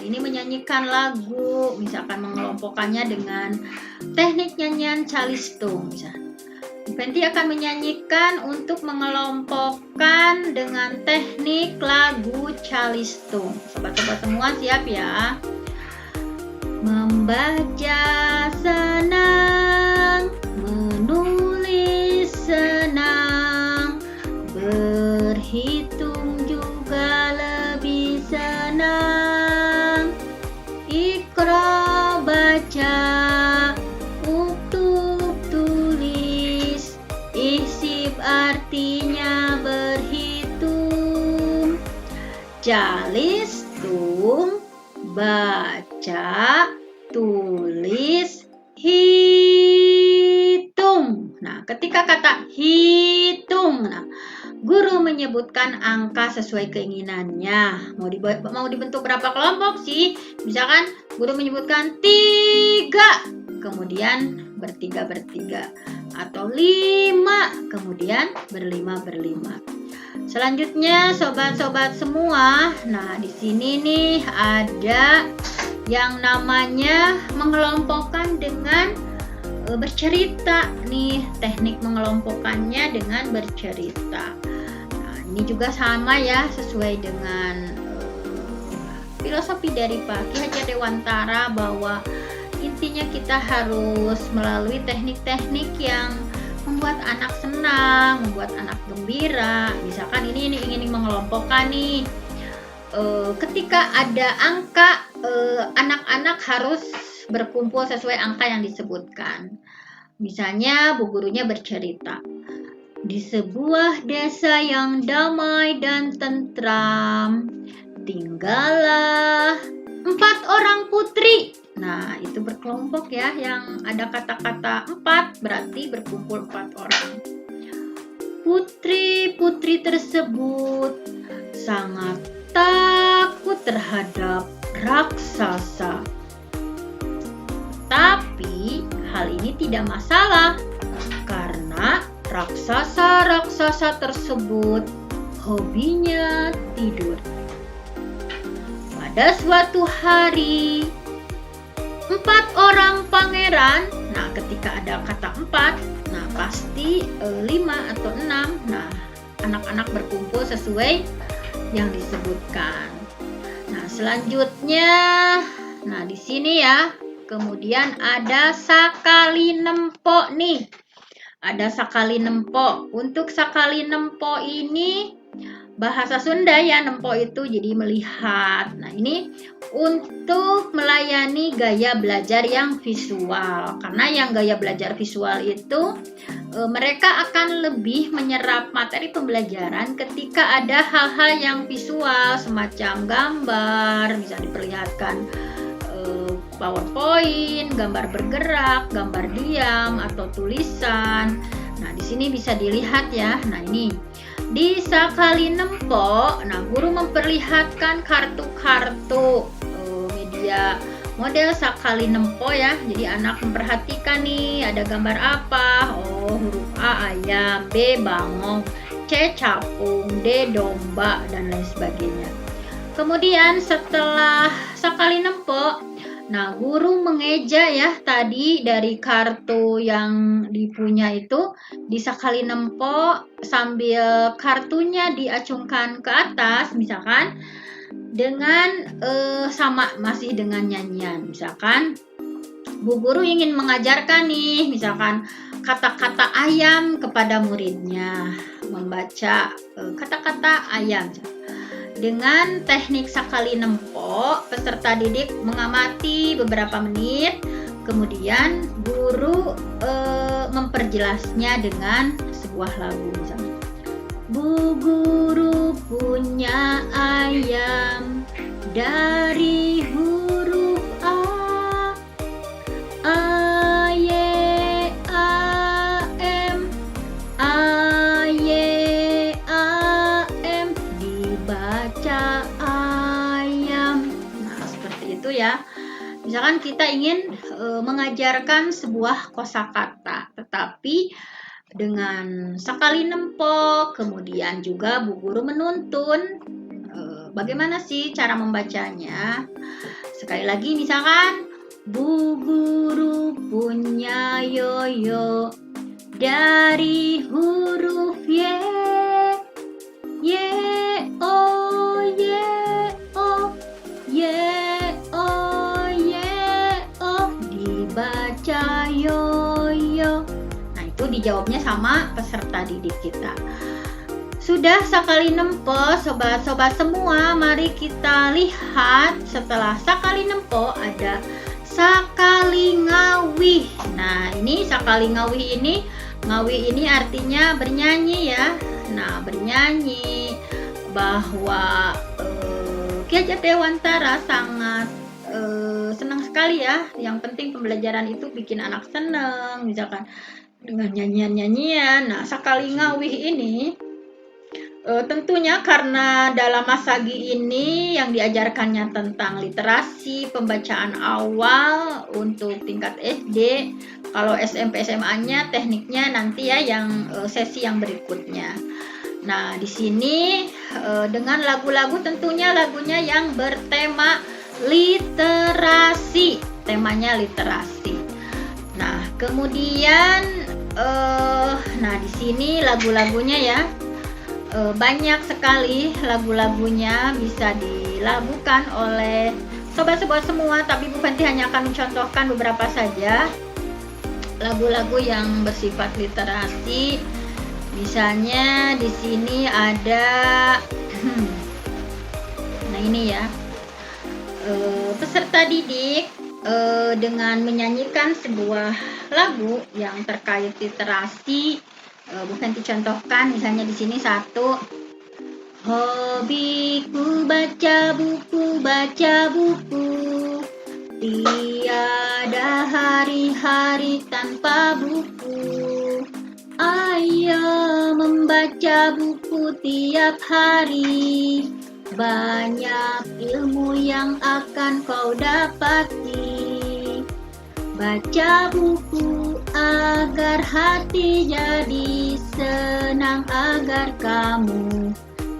Kemudian ini menyanyikan lagu, misalkan mengelompokkannya dengan teknik nyanyian calistung. Fenty akan menyanyikan untuk mengelompokkan dengan teknik lagu calistung. Sobat-sobat semua siap ya? Membaca senang, menulis senang, berhitung juga lebih senang. Iqra baca, uktub tulis, ihsib artinya berhitung. Calistung baca, tulis, hitung. Nah, ketika kata hitung, guru menyebutkan angka sesuai keinginannya. Mau dibentuk berapa kelompok sih? Misalkan guru menyebutkan 3, kemudian bertiga, atau 5, kemudian berlima. Selanjutnya sobat-sobat semua, nah di sini nih ada yang namanya mengelompokkan dengan bercerita nih, teknik mengelompokkannya dengan bercerita. Nah, ini juga sama ya, sesuai dengan filosofi dari Pak Ki Hajar Dewantara bahwa intinya kita harus melalui teknik-teknik yang membuat anak senang, membuat anak gembira. Misalkan ini ingin mengelompokkan nih, ketika ada angka, anak-anak harus berkumpul sesuai angka yang disebutkan. Misalnya bu gurunya bercerita, di sebuah desa yang damai dan tentram, tinggallah 4 orang putri. Nah, itu berkelompok ya, yang ada kata-kata 4 berarti berkumpul 4 orang. Putri-putri tersebut sangat takut terhadap raksasa. Tapi hal ini tidak masalah karena raksasa-raksasa tersebut hobinya tidur. Pada suatu hari, 4 orang pangeran, nah ketika ada kata 4, nah pasti 5 atau 6, nah anak-anak berkumpul sesuai yang disebutkan. Nah selanjutnya, nah di sini ya, kemudian ada sakali nempo nih. Ada sakali nempo. Untuk sakali nempo ini bahasa Sunda ya, nempo itu jadi melihat. Nah ini untuk melayani gaya belajar yang visual, karena yang gaya belajar visual itu mereka akan lebih menyerap materi pembelajaran ketika ada hal-hal yang visual semacam gambar, bisa diperlihatkan PowerPoint, gambar bergerak, gambar diam atau tulisan. Nah di sini bisa dilihat ya. Nah ini di sakali nempo, nah guru memperlihatkan kartu-kartu media model sakali nempo ya. Jadi anak memperhatikan nih, ada gambar apa? Oh, huruf A ayam, B bangong, C capung, D domba, dan lain sebagainya. Kemudian setelah sakali nempo, nah guru mengeja ya tadi dari kartu yang dipunya itu, di sakali nempo sambil kartunya diacungkan ke atas, misalkan dengan sama masih dengan nyanyian. Misalkan bu guru ingin mengajarkan nih, misalkan kata-kata ayam kepada muridnya, membaca kata-kata ayam. Dengan teknik sakali nempo, peserta didik mengamati beberapa menit, kemudian guru memperjelasnya dengan sebuah lagu. Misalnya, bu guru punya ayam dari huruf A, Y, A, M, A, Y, A, M, dibaca ayam. Nah, seperti itu ya. Misalkan kita ingin mengajarkan sebuah kosakata, tetapi dengan sakali nempo, kemudian juga bu guru menuntun Bagaimana sih cara membacanya? Sekali lagi misalkan Bu guru punya yoyo dari huruf Y, Y, O, Y, O, Y, O, Y, O, dibaca yoyo. Nah, itu dijawabnya sama peserta didik kita. Sudah sakali nempo, sobat-sobat semua, mari kita lihat setelah sakali nempo ada sakali ngawih. Nah, ini sakali ngawih ini artinya bernyanyi ya. Nah, bernyanyi bahwa Ki Hajar Dewantara sangat senang sekali ya. Yang penting pembelajaran itu bikin anak senang, misalkan dengan nyanyian-nyanyian. Nah, sakali ngawih ini tentunya karena dalam Masagi ini yang diajarkannya tentang literasi, pembacaan awal untuk tingkat SD. Kalau SMP SMA-nya tekniknya nanti ya yang sesi yang berikutnya. Nah, di sini dengan lagu-lagu tentunya lagunya yang bertema literasi, temanya literasi. Nah, kemudian nah di sini lagu-lagunya ya. Banyak sekali lagu-lagunya bisa dilakukan oleh sobat-sobat semua, tapi Bu Fenty hanya akan mencontohkan beberapa saja lagu-lagu yang bersifat literasi. Misalnya di sini ada nah ini ya, peserta didik dengan menyanyikan sebuah lagu yang terkait literasi. Bu Fenty contohkan misalnya di sini satu, hobiku baca buku, tiada hari-hari tanpa buku. Ayo membaca buku tiap hari, banyak ilmu yang akan kau dapati. Baca buku agar hati jadi senang, agar kamu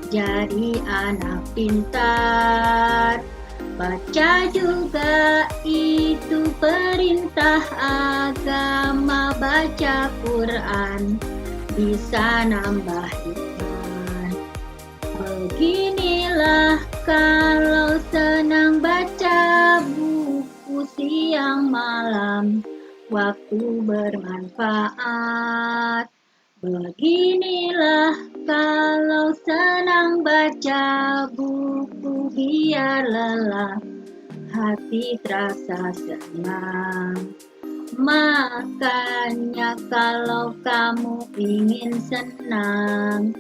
jadi anak pintar. Baca juga itu perintah agama, baca Quran bisa nambah iman. Beginilah kalau senang baca buku siang malam, waktu bermanfaat. Beginilah kalau senang baca buku, biar lelah hati terasa senang. Makanya kalau kamu ingin senang,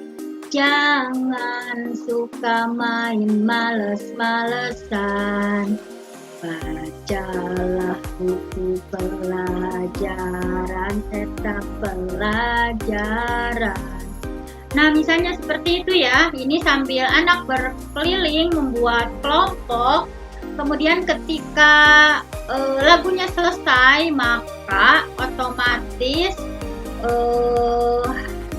jangan suka main males-malesan. Bacalah buku pelajaran, tetap pelajaran. Nah, misalnya seperti itu ya. Ini sambil anak berkeliling membuat kelompok. Kemudian ketika lagunya selesai, maka otomatis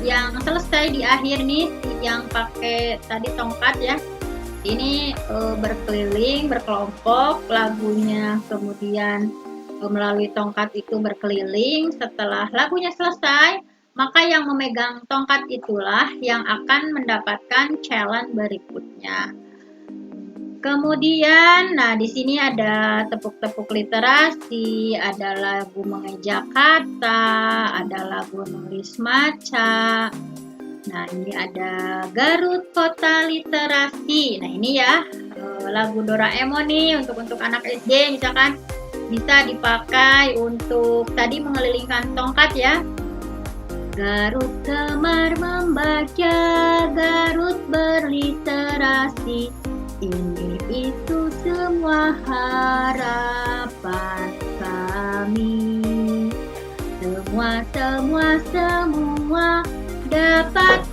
yang selesai di akhir nih, yang pakai tadi tongkat ya, ini berkeliling, berkelompok lagunya, kemudian melalui tongkat itu berkeliling. Setelah lagunya selesai, maka yang memegang tongkat itulah yang akan mendapatkan challenge berikutnya. Kemudian, nah di sini ada tepuk-tepuk literasi, ada lagu mengeja kata, ada lagu nulis maca. Nah, ini ada Garut Kota Literasi. Nah, ini ya lagu Doraemon nih untuk anak SD misalkan bisa dipakai untuk tadi mengelilingkan tongkat ya. Garut gemar membaca, Garut berliterasi, ini itu semua harapan kami. Semua dapat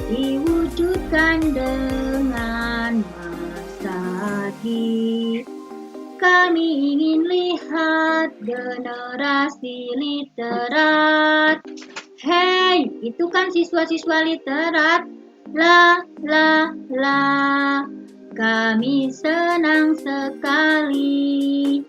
diwujudkan dengan Masagi. Kami ingin lihat generasi literat. Hei, itu kan siswa-siswa literat. La, la, la, kami senang sekali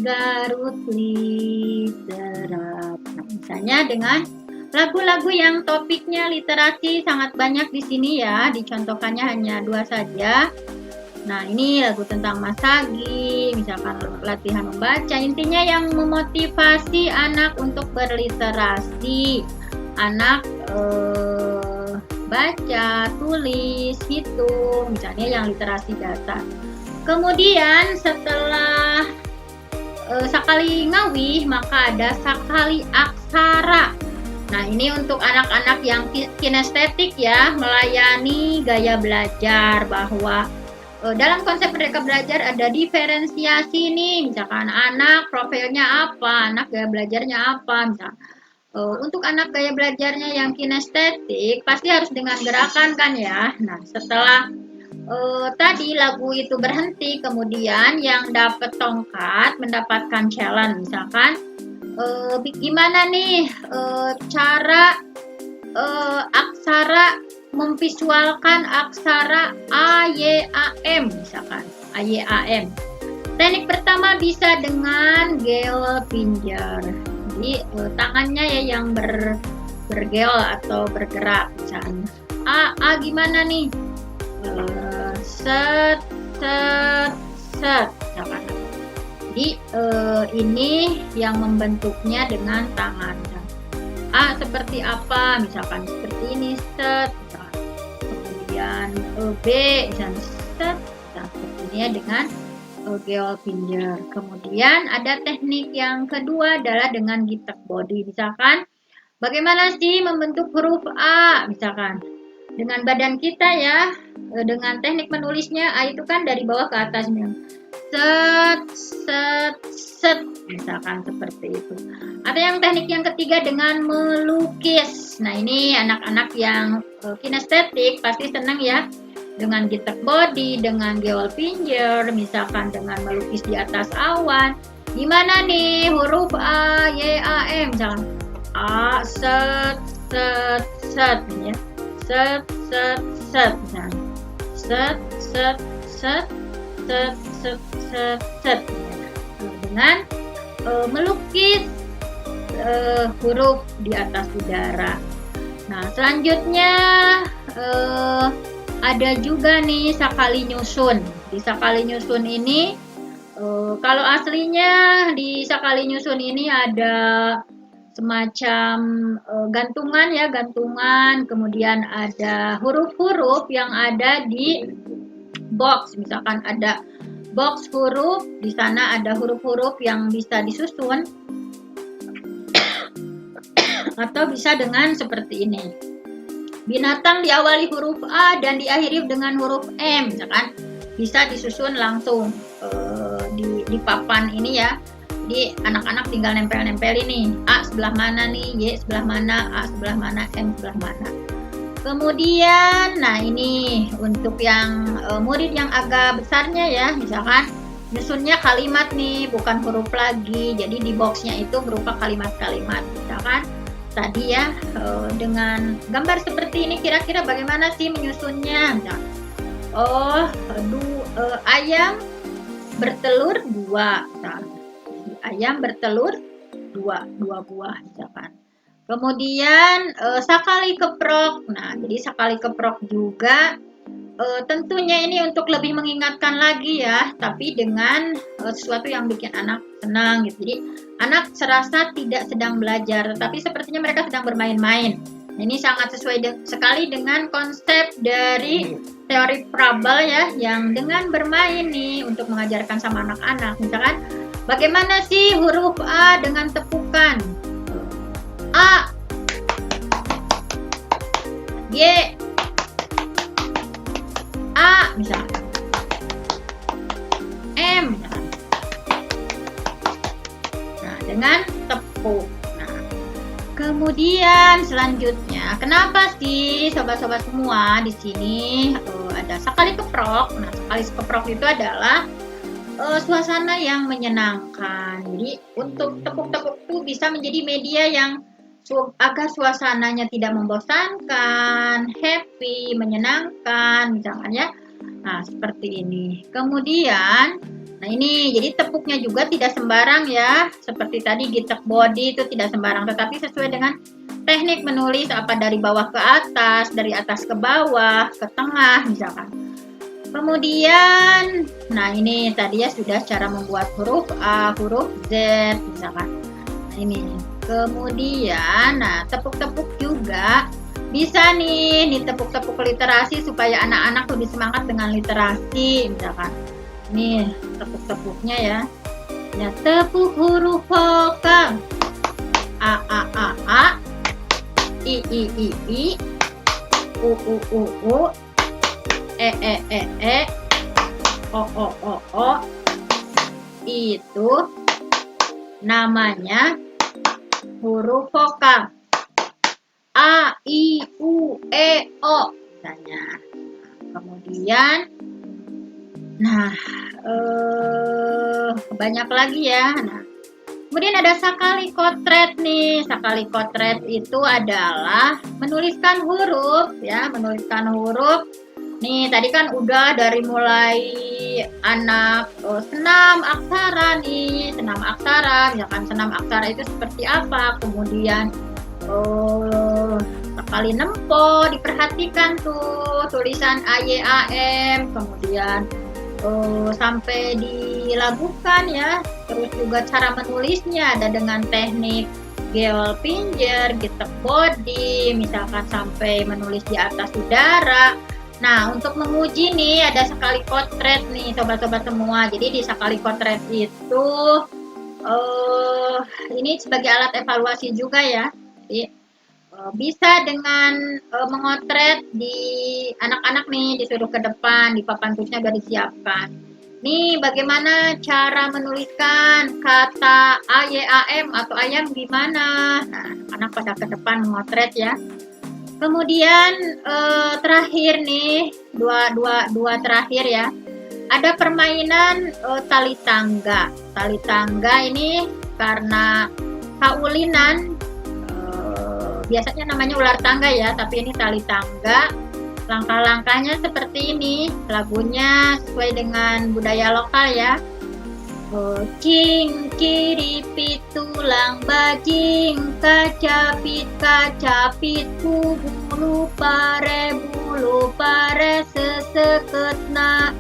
Garut Literap. Nah, misalnya dengan lagu-lagu yang topiknya literasi sangat banyak di sini ya, dicontohkannya hanya 2 saja. Nah, ini lagu tentang Masagi, misalkan latihan membaca, intinya yang memotivasi anak untuk berliterasi. Anak baca, tulis, hitung, misalnya yang literasi dasar. Kemudian setelah sakali ngawih, maka ada sakali aksara. Nah, ini untuk anak-anak yang kinestetik ya, melayani gaya belajar, bahwa dalam konsep Merdeka Belajar ada diferensiasi nih, misalkan anak profilnya apa, anak gaya belajarnya apa, misalkan. Untuk anak gaya belajarnya yang kinestetik pasti harus dengan gerakan kan ya. Nah, setelah tadi lagu itu berhenti, kemudian yang dapat tongkat mendapatkan challenge, misalkan gimana nih cara aksara memvisualkan aksara A, Y, A, M, misalkan A, Y, A, M. Teknik pertama bisa dengan geol pinjar. Jadi tangannya ya yang bergeol atau bergerak, misalkan A gimana nih? Set, set, set, misalkan. Jadi ini yang membentuknya dengan tangan. A seperti apa? Misalkan seperti ini, set. Misalkan. Kemudian B, misalkan set. Nah, seperti ini ya dengan geol pinjar. Kemudian ada teknik yang kedua adalah dengan gitek body. Misalkan bagaimana sih membentuk huruf A? Misalkan dengan badan kita ya, dengan teknik menulisnya A itu kan dari bawah ke atas, set, set, set, misalkan seperti itu. Ada yang teknik yang ketiga dengan melukis. Nah, ini anak-anak yang kinestetik pasti senang ya, dengan gitek body, dengan geol pinjar, misalkan dengan melukis di atas awan. Gimana nih huruf A, Y, A, M, misalkan A, set, set, set, ya. Set, set, set, misalkan set, set, set, set, set, set, set, dengan melukis huruf di atas udara. Nah, selanjutnya ada juga nih sakali nyusun. Di sakali nyusun ini kalau aslinya di sakali nyusun ini ada semacam gantungan ya, gantungan, kemudian ada huruf-huruf yang ada di box, misalkan ada box huruf, di sana ada huruf-huruf yang bisa disusun atau bisa dengan seperti ini. Binatang diawali huruf A dan diakhiri dengan huruf M, misalkan bisa disusun langsung di papan ini ya. Jadi anak-anak tinggal nempel-nempel ini, A sebelah mana nih, Y sebelah mana, A sebelah mana, M sebelah mana. Kemudian, nah ini untuk yang murid yang agak besarnya ya, misalkan nyusunnya kalimat nih, bukan huruf lagi. Jadi di boxnya itu berupa kalimat-kalimat, misalkan tadi ya, dengan gambar seperti ini kira-kira bagaimana sih menyusunnya? Nah, ayam bertelur 2, nah, ayam bertelur 2 buah, misalkan. Kemudian sakali keprok. Nah, jadi sakali keprok juga tentunya ini untuk lebih mengingatkan lagi ya, tapi dengan sesuatu yang bikin anak senang gitu. Jadi anak serasa tidak sedang belajar, tetapi sepertinya mereka sedang bermain-main. Nah, ini sangat sesuai sekali dengan konsep dari teori Froebel ya, yang dengan bermain nih untuk mengajarkan sama anak-anak. Misalkan bagaimana sih huruf A dengan tepukan? A, Y, A, misalnya M, misalnya. Nah, dengan tepuk. Nah, kemudian selanjutnya, kenapa sih sobat-sobat semua di sini ada sakali keprok? Nah, sakali keprok itu adalah suasana yang menyenangkan. Jadi untuk tepuk-tepuk itu bisa menjadi media yang agar suasananya tidak membosankan, happy, menyenangkan, misalkan ya. Nah, seperti ini. Kemudian, nah ini, jadi tepuknya juga tidak sembarang ya. Seperti tadi gitek body itu tidak sembarang, tetapi sesuai dengan teknik menulis apa dari bawah ke atas, dari atas ke bawah, ke tengah, misalkan. Kemudian, nah ini tadi ya sudah cara membuat huruf A, huruf Z, misalkan. Nah ini. Kemudian, nah tepuk-tepuk juga bisa nih tepuk-tepuk literasi supaya anak-anak lebih semangat dengan literasi, misalkan. Nih tepuk-tepuknya ya. Ya tepuk huruf vokal. A, I, U, E, O. Itu namanya huruf vokal. A, I, U, E, O misalnya. Kemudian nah banyak lagi ya. Nah, kemudian ada sakali kotret nih. Sakali kotret itu adalah menuliskan huruf ya, menuliskan huruf. Nih tadi kan udah dari mulai anak senam aksara nih, senam aksara, misalkan senam aksara itu seperti apa, kemudian sekali nempo diperhatikan tuh tulisan AYAM, kemudian sampai dilakukan ya, terus juga cara menulisnya ada dengan teknik geol pinjer, gitek body, misalkan sampai menulis di atas udara. Nah, untuk menguji nih ada sekali kotret nih sobat-sobat semua. Jadi di sekali kotret itu ini sebagai alat evaluasi juga ya. Jadi bisa dengan mengotret di anak-anak nih, disuruh ke depan, di papan tulisnya sudah disiapkan. Nih bagaimana cara menuliskan kata AYAM atau ayam gimana? Nah, anak pada ke depan mengotret ya. Kemudian terakhir nih, dua terakhir ya. Ada permainan tali tangga. Tali tangga ini karena kaulinan, biasanya namanya ular tangga ya, tapi ini tali tangga. Langkah-langkahnya seperti ini, lagunya sesuai dengan budaya lokal ya. Cing kiri pitulang bajing, kacapit bulu pare seseketna,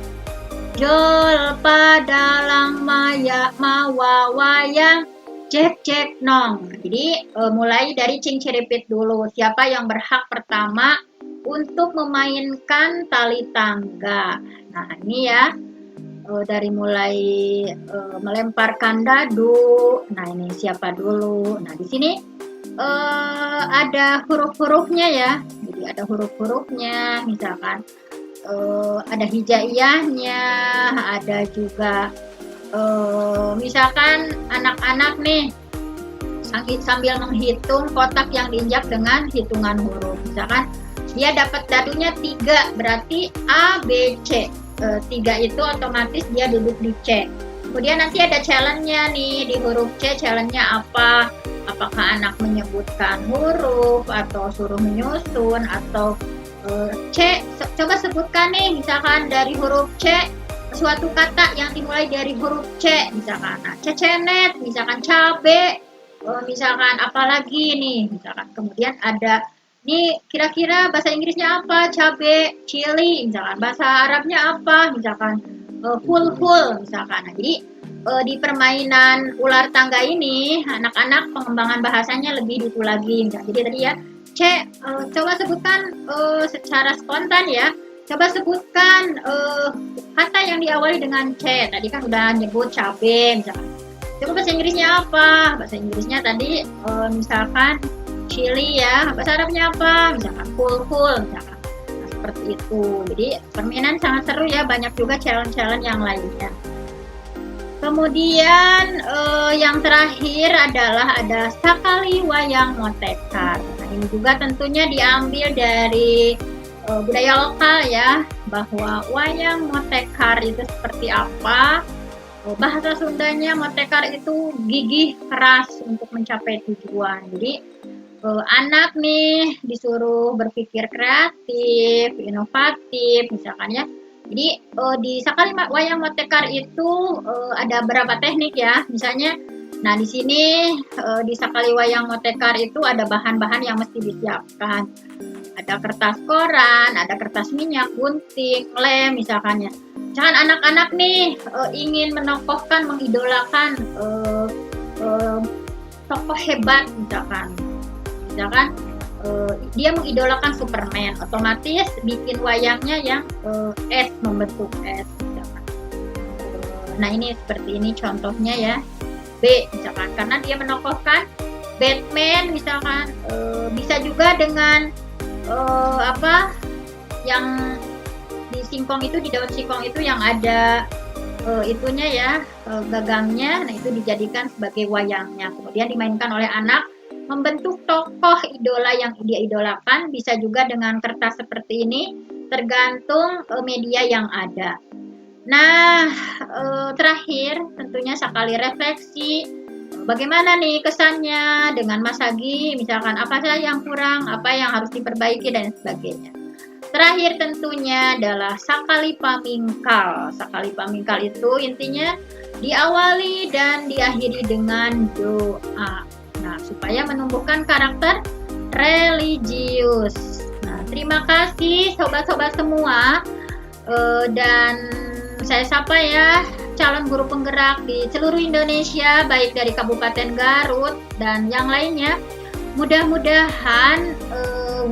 jol padalang maya mawa wayang, cek nong. Jadi mulai dari cing ciripit dulu. Siapa yang berhak pertama untuk memainkan tali tangga? Nah ini ya. Dari mulai melemparkan dadu. Nah ini siapa dulu? Nah di sini ada huruf-hurufnya ya. Jadi ada huruf-hurufnya, misalkan ada hijaiyahnya, ada juga misalkan anak-anak nih sambil menghitung kotak yang diinjak dengan hitungan huruf. Misalkan dia dapat dadunya 3, berarti A, B, C. 3 itu otomatis dia duduk di C. Kemudian nanti ada challenge-nya nih, di huruf C challenge-nya apa? Apakah anak menyebutkan huruf atau suruh menyusun, atau C, coba sebutkan nih misalkan dari huruf C suatu kata yang dimulai dari huruf C, misalkan cecenet, misalkan cabe, misalkan apalagi nih, misalkan. Kemudian ada ini kira-kira bahasa Inggrisnya apa? Cabe, chili, misalkan. Bahasa Arabnya apa? Misalkan full, misalkan. Nah, jadi di permainan ular tangga ini, anak-anak pengembangan bahasanya lebih itu lagi. Misalkan. Jadi tadi ya, coba sebutkan secara spontan ya. Coba sebutkan kata yang diawali dengan C. Tadi kan udah nyebut cabe, misalkan. Coba bahasa Inggrisnya apa? Bahasa Inggrisnya tadi misalkan chili ya, bahasa Arabnya apa? Misalkan full, misalkan. Nah, seperti itu. Jadi permainan sangat seru ya, banyak juga challenge-challenge yang lainnya. Kemudian yang terakhir adalah ada sakali wayang motekar. Nah, ini juga tentunya diambil dari budaya lokal ya, bahwa wayang motekar itu seperti apa. Bahasa Sundanya motekar itu gigih keras untuk mencapai tujuan. Jadi anak nih disuruh berpikir kreatif, inovatif, misalkan ya. Jadi di Sakali Wayang Motekar itu ada beberapa teknik ya. Misalnya, nah di sini di Sakali Wayang Motekar itu ada bahan-bahan yang mesti disiapkan. Ada kertas koran, ada kertas minyak, gunting, lem, misalkan ya. Misalkan anak-anak nih ingin menokohkan, mengidolakan eh, tokoh hebat, misalkan dia mengidolakan Superman, otomatis bikin wayangnya yang es, membentuk es, misalkan. Nah ini seperti ini contohnya ya, B misalkan, karena dia menokohkan Batman, misalkan. Bisa juga dengan apa yang di singkong itu, di daun singkong itu yang ada itunya ya, gagangnya. Nah itu dijadikan sebagai wayangnya, kemudian dimainkan oleh anak, membentuk tokoh idola yang dia idolakan. Bisa juga dengan kertas seperti ini, tergantung media yang ada. Nah, terakhir tentunya sekali refleksi, bagaimana nih kesannya dengan Mas Hagi, misalkan apa saja yang kurang, apa yang harus diperbaiki dan sebagainya. Terakhir tentunya adalah sakali pamingkal. Sakali pamingkal itu intinya diawali dan diakhiri dengan doa. Nah, supaya menumbuhkan karakter religius. Nah, terima kasih sobat-sobat semua. Dan saya sapa ya calon guru penggerak di seluruh Indonesia, baik dari Kabupaten Garut dan yang lainnya. Mudah-mudahan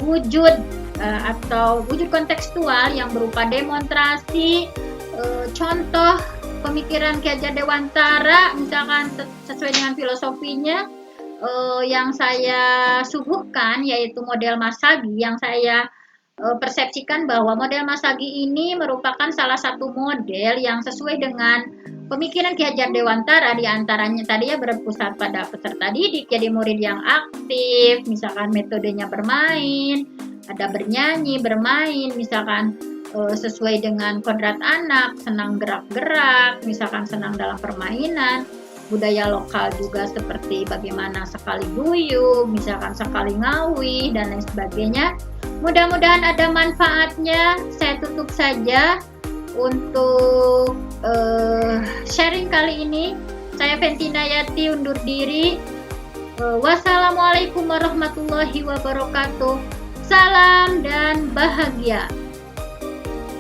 wujud atau wujud kontekstual yang berupa demonstrasi, contoh pemikiran Ki Hajar Dewantara, misalkan sesuai dengan filosofinya yang saya suguhkan, yaitu model Mas Hagi, yang saya persepsikan bahwa model Mas Hagi ini merupakan salah satu model yang sesuai dengan pemikiran Ki Hajar Dewantara. Di antaranya tadi ya berpusat pada peserta didik, jadi murid yang aktif, misalkan metodenya bermain, ada bernyanyi, bermain, misalkan sesuai dengan kodrat anak, senang gerak-gerak, misalkan senang dalam permainan. Budaya lokal juga seperti bagaimana sekali guyup, misalkan sekali ngawi, dan lain sebagainya. Mudah-mudahan ada manfaatnya. Saya tutup saja untuk sharing kali ini. Saya Ventina Yati undur diri. Wassalamualaikum warahmatullahi wabarakatuh. Salam dan bahagia.